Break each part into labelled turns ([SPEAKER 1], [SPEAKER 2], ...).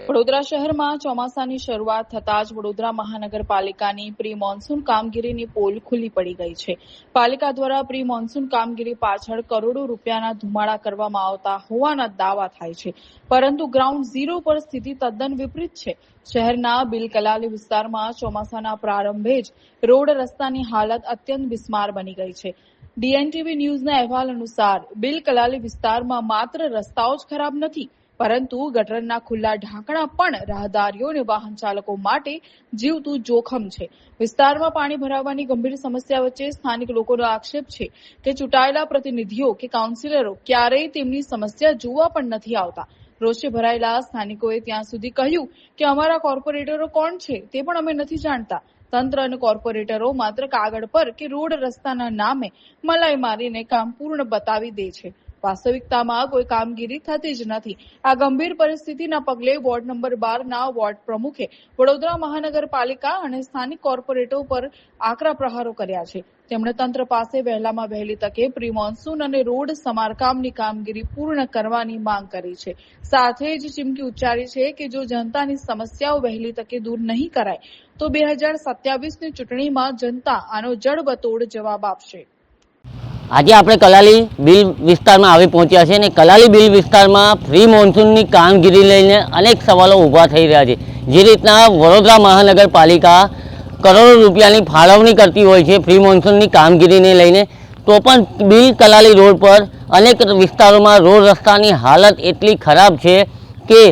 [SPEAKER 1] વડોદરા શહેરમાં ચોમાસાની શરૂઆત થતાં જ વડોદરા મહાનગરપાલિકાની પ્રી મોન્સૂન કામગીરીની પોલ ખુલ્લી પડી ગઈ છે. પાલિકા દ્વારા પ્રી મોન્સૂન કામગીરી પાછળ કરોડો રૂપિયાના ધુમાડા કરવામાં આવતા હોવાના દાવા થાય છે, પરંતુ ગ્રાઉન્ડ ઝીરો પર સ્થિતિ તદ્દન વિપરીત છે. શહેરના બિલકલાલી વિસ્તારમાં ચોમાસાના પ્રારંભે જ રોડ રસ્તાની હાલત અત્યંત બિસ્માર બની ગઈ છે. DNTV ન્યૂઝના અહેવાલ અનુસાર બિલકલાલી વિસ્તારમાં માત્ર રસ્તાઓ જ ખરાબ નથી, પરંતુ ગટરના ખુલ્લા ઢાંકણા પણ રાહદારીઓ અને વાહન ચાલકો માટે જીવતું જોખમ છે. વિસ્તારમાં પાણી ભરાવાની ગંભીર સમસ્યા વચ્ચે સ્થાનિક લોકોનો આક્ષેપ છે કે ચૂંટાયેલા પ્રતિનિધિઓ કે કાઉન્સિલરો ક્યારેય તેમની સમસ્યા જોવા પણ નથી આવતા. રોષે ભરાયેલા સ્થાનિકોએ ત્યાં સુધી કહ્યું કે અમારા કોર્પોરેટરો કોણ છે તે પણ અમે નથી જાણતા. તંત્ર અને કોર્પોરેટરો માત્ર કાગળ પર કે રોડ રસ્તાના નામે મલાઈ મારીને કામ પૂર્ણ બતાવી દે છે. વાસ્તવિકતામાં કોઈ કામગીરી થતી જ નથી. આ ગંભીર પરિસ્થિતિના પગલે વોર્ડ નંબર 12ના વોર્ડ પ્રમુખે વડોદરા મહાનગરપાલિકા અને સ્થાનિક કોર્પોરેટરો પર આકરા પ્રહારો કર્યા છે. તેમણે તંત્ર પાસે વહેલામાં વહેલી તકે પ્રી મોન્સૂન અને રોડ સમારકામની કામગીરી પૂર્ણ કરવાની માંગ કરી છે. સાથે જ ચીમકી ઉચ્ચારી છે કે જો જનતાની સમસ્યાઓ વહેલી તકે દૂર નહીં કરાય તો 2027ની ચૂંટણીમાં જનતા આનો જડબતોડ જવાબ આપશે.
[SPEAKER 2] આજે આપણે કલાલી બિલ વિસ્તારમાં આવી પહોંચ્યા છે અને કલાલી બિલ વિસ્તારમાં પ્રી મોન્સૂનની કામગીરી લઈને અનેક સવાલો ઊભા થઈ રહ્યા છે. જે રીતના વડોદરા મહાનગરપાલિકા કરોડો રૂપિયાની ફાળવણી કરતી હોય છે પ્રી મોન્સૂનની કામગીરીને લઈને, તો પણ બિલ કલાલી રોડ પર અનેક વિસ્તારોમાં રોડ રસ્તાની હાલત એટલી ખરાબ છે કે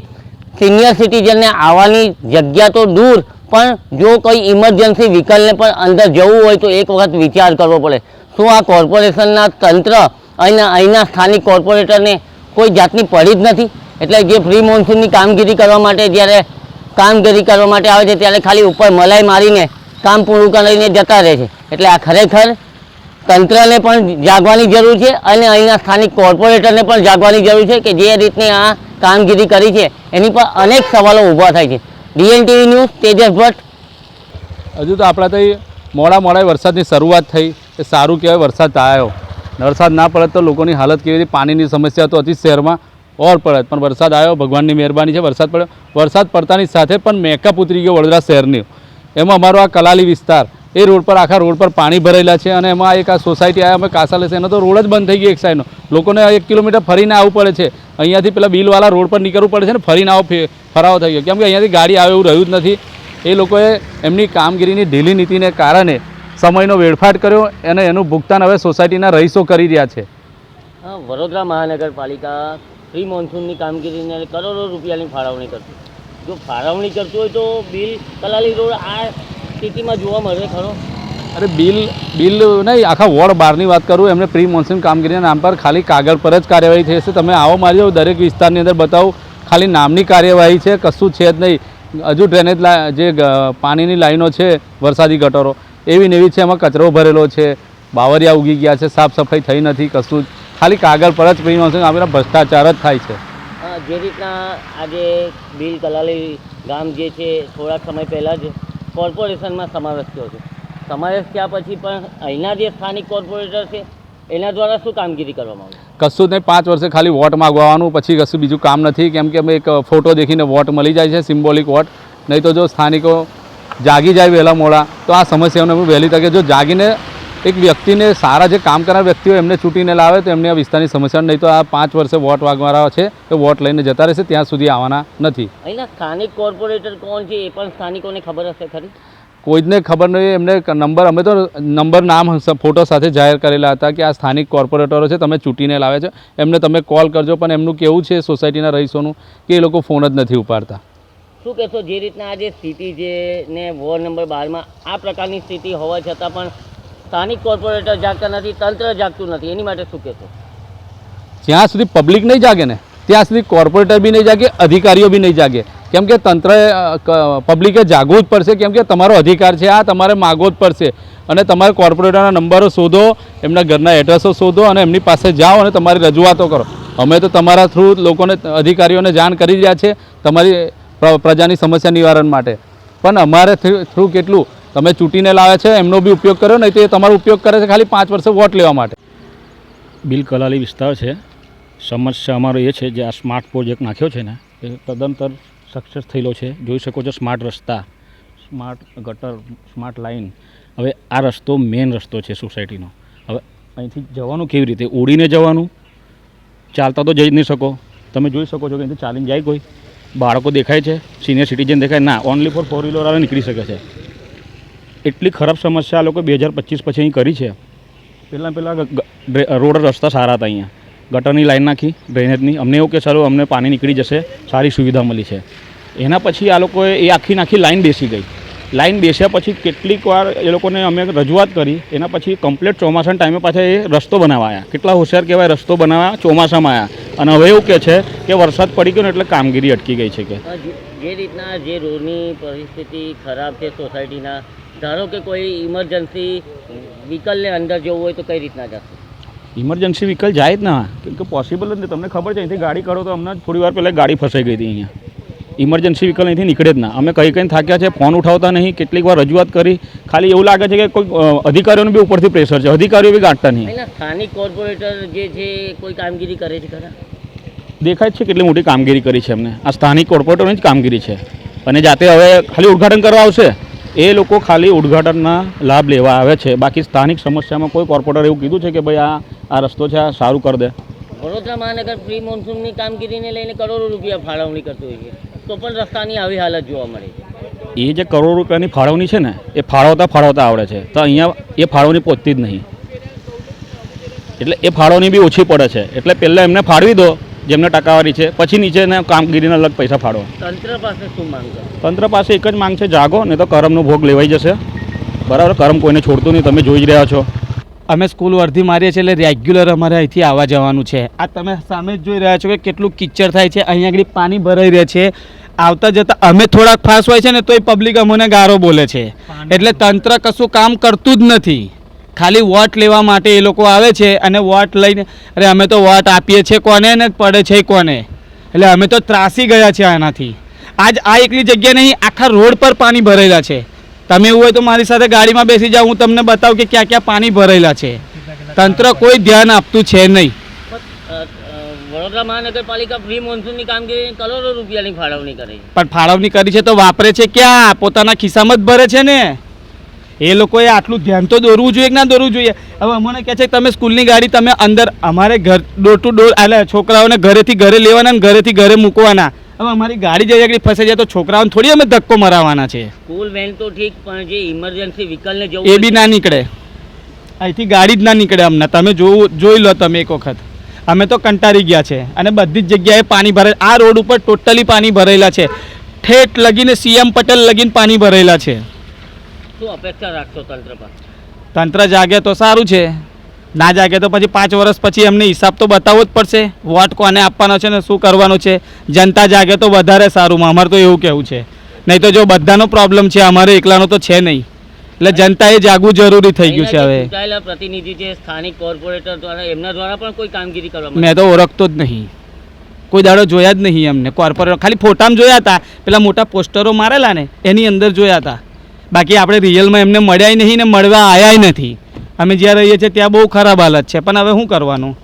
[SPEAKER 2] સિનિયર સિટીઝનને આવવાની જગ્યા તો દૂર, પણ જો કોઈ ઇમરજન્સી વ્હીકલને પણ અંદર જવું હોય તો એક વખત વિચાર કરવો પડે. શું આ કોર્પોરેશનના તંત્ર અને અહીંના સ્થાનિક કોર્પોરેટરને કોઈ જાતની પડી જ નથી? એટલે જે પ્રી મોન્સૂનની કામગીરી કરવા માટે જ્યારે કામગીરી કરવા માટે આવે છે ત્યારે ખાલી ઉપર મલાઈ મારીને કામ પૂરું કરીને જતા રહે છે. એટલે આ ખરેખર તંત્રને પણ જાગવાની જરૂર છે અને અહીંના સ્થાનિક કોર્પોરેટરને પણ જાગવાની જરૂર છે કે જે રીતની આ કામગીરી કરી છે એની પર અનેક સવાલો ઊભા થાય છે. DNTV news, Tejas Bhatt.
[SPEAKER 3] હજુ તો આપણા ત્યાં મોડા વરસાદની શરૂઆત થઈ, એ સારું કહેવાય. વરસાદ આવ્યો, વરસાદ ના પડે તો લોકોની હાલત કેવી હતી. પાણીની સમસ્યા તો હતી શહેરમાં ઓર પડે, પણ વરસાદ આવ્યો, ભગવાનની મહેરબાની છે. વરસાદ પડ્યો, વરસાદ પડતાની સાથે પણ મેકઅપ ઉતરી ગયો વડોદરા શહેરની. એમાં અમારો આ કલાલી વિસ્તાર, એ રોડ પર આખા રોડ પર પાણી ભરેલા છે અને એમાં એક આ સોસાયટી આવ્યા અમે કાસાલે છે, એનો તો રોડ જ બંધ થઈ ગયો એક સાઈડનો. લોકોને 1 કિલોમીટર ફરીને આવવું પડે છે. અહીંયાથી પેલા બિલવાળા રોડ પર નીકળવું પડે છે ને, ફરીને ફરાવો થઈ ગયો, કેમ કે અહીંયાથી ગાડી આવે એવું રહ્યું જ નથી. એ લોકોએ એમની કામગીરીની ઢીલી નીતિને કારણે સમયનો વેડફાટ કર્યો અને એનું ભુગતાન હવે સોસાયટીના રહીશો કરી રહ્યા છે.
[SPEAKER 2] વડોદરા મહાનગરપાલિકા પ્રી મોન્સૂનની કામગીરીને કરોડો રૂપિયાની ફાળવણી કરતી. જો ફાળવણી કરતું હોય તો બિલ કલાલી રોડ આ સ્થિતિમાં જોવા મળે ખરો?
[SPEAKER 3] અરે બિલ નહીં, આખા વોર્ડ 12ની વાત કરું, એમને પ્રી મોન્સૂન કામગીરીના નામ પર ખાલી કાગળ પર જ કાર્યવાહી થઈ છે. તમે આવો મારી જાઓ, દરેક વિસ્તારની અંદર બતાવું, ખાલી નામની કાર્યવાહી છે, કશું છે જ નહીં. હજુ ડ્રેનેજ જે પાણીની લાઈનો છે, વરસાદી ગટરો એવી ને એવી છે, એમાં કચરો ભરેલો છે, બાવરિયા ઉગી ગયા છે, સાફ સફાઈ થઈ નથી, કશું જ ખાલી કાગળ પર જ પ્રી મોન્સૂન આપેલા ભ્રષ્ટાચાર જ થાય છે.
[SPEAKER 2] જે રીતના આજે બિલ કલાલી ગામ જે છે થોડાક સમય પહેલાં જ કોર્પોરેશનમાં સમાવેશ થયો છે. સમાવેશ થયા પછી પણ અહીંના જે સ્થાનિક કોર્પોરેટર છે એના દ્વારા શું કામગીરી કરવામાં આવે?
[SPEAKER 3] કશું જ નહીં. 5 વર્ષે ખાલી વોટ માગવાનું, પછી કશું બીજું કામ નથી. કેમ કે અમે એક ફોટો દેખીને વોટ મળી જાય છે, સિમ્બોલિક વોટ. નહીં તો જો સ્થાનિકો જાગી જાય વહેલા મોડા તો આ સમસ્યાઓને વહેલી તકે જો જાગીને એક વ્યક્તિને, સારા જે કામ કરનાર વ્યક્તિઓ એમને ચૂંટીને લાવે તો એમને આ વિસ્તારની સમસ્યા. નહીં તો આ 5 વર્ષે વોટ માગવાના છે તો વોટ લઈને જતા રહેશે, ત્યાં સુધી આવવાના નથી.
[SPEAKER 2] અહીંના સ્થાનિક કોર્પોરેટર કોણ છે એ પણ સ્થાનિકોને ખબર હશે ખરી?
[SPEAKER 3] કોઈને ખબર નહીં. એમને નંબર, અમે તો નંબર, નામ, ફોટો સાથે જાહેર કરેલા હતા કે આ સ્થાનિક કોર્પોરેટરો છે, તમે ચૂંટીને લાવે છે, એમને તમે કોલ કરજો. પણ એમનું કેવું છે સોસાયટીના રહીશોનું કે એ લોકો ફોન જ નથી ઉપાડતા.
[SPEAKER 2] શું કહેશો, જે રીતના આજે સ્થિતિ છે ને વોર્ડ નંબર 12માં આ પ્રકારની સ્થિતિ હોવા છતાં પણ સ્થાનિક કોર્પોરેટર જાગતા નથી, તંત્ર જાગતું નથી, એની માટે શું કહેશો?
[SPEAKER 3] જ્યાં સુધી પબ્લિક નહીં જાગે ને ત્યાં સુધી કોર્પોરેટર બી નહીં જાગે, અધિકારીઓ બી નહીં જાગે. કેમ કે તંત્રએ, પબ્લિકે જાગવું જ પડશે. કેમ કે તમારો અધિકાર છે, આ તમારે માગવો જ પડશે. અને તમારે કોર્પોરેટરના નંબરો શોધો, એમના ઘરના એડ્રેસો શોધો અને એમની પાસે જાઓ અને તમારી રજૂઆતો કરો. અમે તો તમારા થ્રુ લોકોને, અધિકારીઓને જાણ કરી રહ્યા છે તમારી પ્રજાની સમસ્યા નિવારણ માટે. પણ અમારે થ્રુ કેટલું તમે ચૂંટીને લાવે છે એમનો બી ઉપયોગ કર્યો, નહીં તો એ તમારો ઉપયોગ કરે છે ખાલી 5 વર્ષે વોટ લેવા માટે.
[SPEAKER 4] બિલ કલાલી વિસ્તાર છે. સમસ્યા અમારો એ છે જે આ સ્માર્ટ પ્રોજેક્ટ નાખ્યો છે ને એ તદ્દનતર સક્સેસ થયેલો છે. જોઈ શકો છો સ્માર્ટ રસ્તા, સ્માર્ટ ગટર, સ્માર્ટ લાઇન. હવે આ રસ્તો મેઇન રસ્તો છે સોસાયટીનો. હવે અહીંથી જવાનું કેવી રીતે? ઉડીને જવાનું, ચાલતા તો જઈ જ નહીં શકો. તમે જોઈ શકો છો કે અહીંથી ચાલીને જાય કોઈ? બાળકો દેખાય છે, સિનિયર સિટીઝન દેખાય ના, ઓનલી ફોર 4 વ્હીલર વાળા નીકળી શકે છે. એટલી ખરાબ સમસ્યા આ લોકો 2025 પછી અહીં કરી છે. પહેલાં રોડ રસ્તા સારા હતા, અહીંયા ગટરની લાઈન નાખી ડ્રેનેજની. અમને એવું કે સારું અમને પાણી નીકળી જશે, સારી સુવિધા મળી છે. એના પછી આ લોકોએ એ આખી લાઈન બેસી ગઈ. લાઈન બેસ્યા પછી કેટલીક વાર એ લોકોને અમે રજૂઆત કરી. એના પછી કમ્પ્લીટ ચોમાસાના ટાઈમે પાછા એ રસ્તો બનાવાયા. કેટલા હોશિયાર કહેવાય, રસ્તો બનાવ્યા ચોમાસામાં આવ્યા. અને હવે એવું કહે છે કે વરસાદ પડી ગયો ને એટલે કામગીરી અટકી ગઈ છે. કે
[SPEAKER 2] જે રીતના જે રોડની પરિસ્થિતિ ખરાબ છે સોસાયટીના, ધારો કે કોઈ ઇમરજન્સી વ્હીકલને અંદર જવું હોય તો કઈ રીતના જશે?
[SPEAKER 4] ઇમરજન્સી વ્હીકલ જાય જ ના, કેમ કે પોસિબલ જ નહીં. તમને ખબર છે અહીંથી ગાડી કરો તો હમણાં થોડી વાર પહેલાં ગાડી ફસાઈ ગઈ હતી અહીંયા. ઇમરજન્સી વ્હીકલ અહીંથી નીકળે જ ના. અમે કઈ થાક્યા છે, ફોન ઉઠાવતા નહીં, કેટલીક વાર રજૂઆત કરી. ખાલી એવું લાગે છે કે કોઈ અધિકારીઓને બી ઉપરથી પ્રેશર છે, અધિકારીઓ બી ગાંઠતા નહીં.
[SPEAKER 2] સ્થાનિક કોર્પોરેટર જે છે કોઈ કામગીરી કરે છે ખરા?
[SPEAKER 4] દેખાય જ છે કેટલી મોટી કામગીરી કરી છે એમને. આ સ્થાનિક કોર્પોરેટરની જ કામગીરી છે. અને જાતે હવે ખાલી ઉદ્ઘાટન કરવા આવશે, એ લોકો ખાલી ઉદ્ઘાટનના લાભ લેવા આવે છે. બાકી સ્થાનિક સમસ્યામાં કોઈ કોર્પોરેટર એવું કીધું છે કે ભાઈ આ રસ્તો છે, આ સારું કરી દે.
[SPEAKER 2] વડોદરા મહાનગર પ્રી મોન્સૂનની કામગીરીને લઈને કરોડો રૂપિયા ફાળવણી કરતું હોય છે, તો પણ રસ્તાની આવી હાલત જોવા મળે છે.
[SPEAKER 4] એ જે કરોડો રૂપિયાની ફાળવણી છે ને, એ ફાળવતા આવડે છે, તો અહીંયા એ ફાળવણી પહોંચતી જ નહીં. એટલે એ ફાળવણી બી ઓછી પડે છે. એટલે પહેલાં એમને ફાળવી દો જેમને ટકાવારી છે, પછી નીચેના કામગીરીના અલગ પૈસા ફાળવો.
[SPEAKER 2] તંત્ર પાસે શું માંગ છે?
[SPEAKER 4] તંત્ર પાસે એક જ માંગ છે, જાગો, નહીં તો કરમનો ભોગ લેવાઈ જશે. બરાબર, કરમ કોઈને છોડતું નહીં, તમે જોઈ જ રહ્યા છો.
[SPEAKER 5] અમે સ્કૂલ વર્ધી મારીએ છીએ એટલે રેગ્યુલર અમારે અહીંથી આવવા જવાનું છે. આ તમે સામે જ જોઈ રહ્યા છો કે કેટલું કિચડ થાય છે. અહીંયા આગળ પાણી ભરાઈ રહે છે. આવતા જતાં અમે થોડાક ફાસ હોય છે ને તોય પબ્લિક અમને ગારો બોલે છે. એટલે તંત્ર કશું કામ કરતું જ નથી. ખાલી વોટ લેવા માટે એ લોકો આવે છે અને વોટ લઈને અરે અમે તો વોટ આપીએ છીએ કોને ને પડે છે કોને. એટલે અમે તો ત્રાસી ગયા છે આનાથી. આજ આ એકલી જગ્યા નહીં, આખા રોડ પર પાણી ભરેલા છે. તમે એવું હોય તો મારી સાથે ગાડીમાં બેસી જાઓ, હું તમને બતાવું કે ક્યાં ક્યાં પાણી ભરેલા છે. તંત્ર કોઈ ધ્યાન આપતું છે નહીં.
[SPEAKER 2] વડોદરા મહાનગરપાલિકા પ્રી મોન્સૂનની કામગીરી કરોડો રૂપિયાની ફાળવણી કરે છે,
[SPEAKER 5] પણ ફાળવણી કરી છે તો વાપરે છે ક્યાં? પોતાના ખિસ્સામાં જ ભરે છે ને. એ લોકોએ આટલું ધ્યાન તો દોરવું જોઈએ કે ના દોરવું જોઈએ? હવે અમને કહે છે તમે સ્કૂલની ગાડી તમે અંદર અમારે ઘર ડોર ટુ ડોર એટલે છોકરાઓને ઘરેથી ઘરે લેવાના ને ઘરેથી ઘરે મૂકવાના. હવે અમારી ગાડી જઈ આગળ ફસાઈ જાય તો છોકરાઓને થોડી અમે ધક્કો મરાવવાના છે.
[SPEAKER 2] સ્કૂલ વેન તો ઠીક, પણ જે ઇમરજન્સી વ્હીકલને જવું
[SPEAKER 5] એ બી ના નીકળે. અહીંથી ગાડી જ ના નીકળે અમને. તમે જોઈ લો તમે એક વખત. અમે તો કંટાળી ગયા છે. અને બધી જ જગ્યાએ પાણી ભરે. આ રોડ ઉપર ટોટલી પાણી ભરેલા છે. ઠેઠ લગીને CM પટેલ લગીને પાણી ભરેલા છે.
[SPEAKER 2] શું અપેક્ષા રાખશો તંત્ર પર?
[SPEAKER 5] તંત્ર જાગે તો સારું છે, ના જાગે તો પછી 5 વર્ષ પછી એમને હિસાબ તો બતાવવો જ પડશે. વોટ કોને આપવાનો છે ને શું કરવાનું છે. જનતા જાગે તો વધારે સારું. અમારે તો એવું કહેવું છે. નહીં તો જો બધાનો પ્રોબ્લેમ છે, અમારે એકલાનો તો છે નહીં. એટલે જનતાએ જાગવું જરૂરી થઈ ગયું છે. હવે
[SPEAKER 2] ચૂંટાયેલા પ્રતિનિધિ છે સ્થાનિક કોર્પોરેટર દ્વારા, એમના દ્વારા પણ કોઈ કામગીરી કરવામાં
[SPEAKER 5] મેં તો ઓળખતો જ નહીં, કોઈ દાડો જોયા જ નહીં એમને. કોર્પોરેટર ખાલી ફોટામાં જોયા હતા, પેલા મોટા પોસ્ટરો મારેલા ને એની અંદર જોયા હતા. બાકી આપણે રિયલમાં એમને મળ્યા નહીં ને મળવા આવ્યા નથી. અમે જ્યાં રહીએ છીએ ત્યાં બહુ ખરાબ હાલત છે, પણ હવે શું કરવાનું.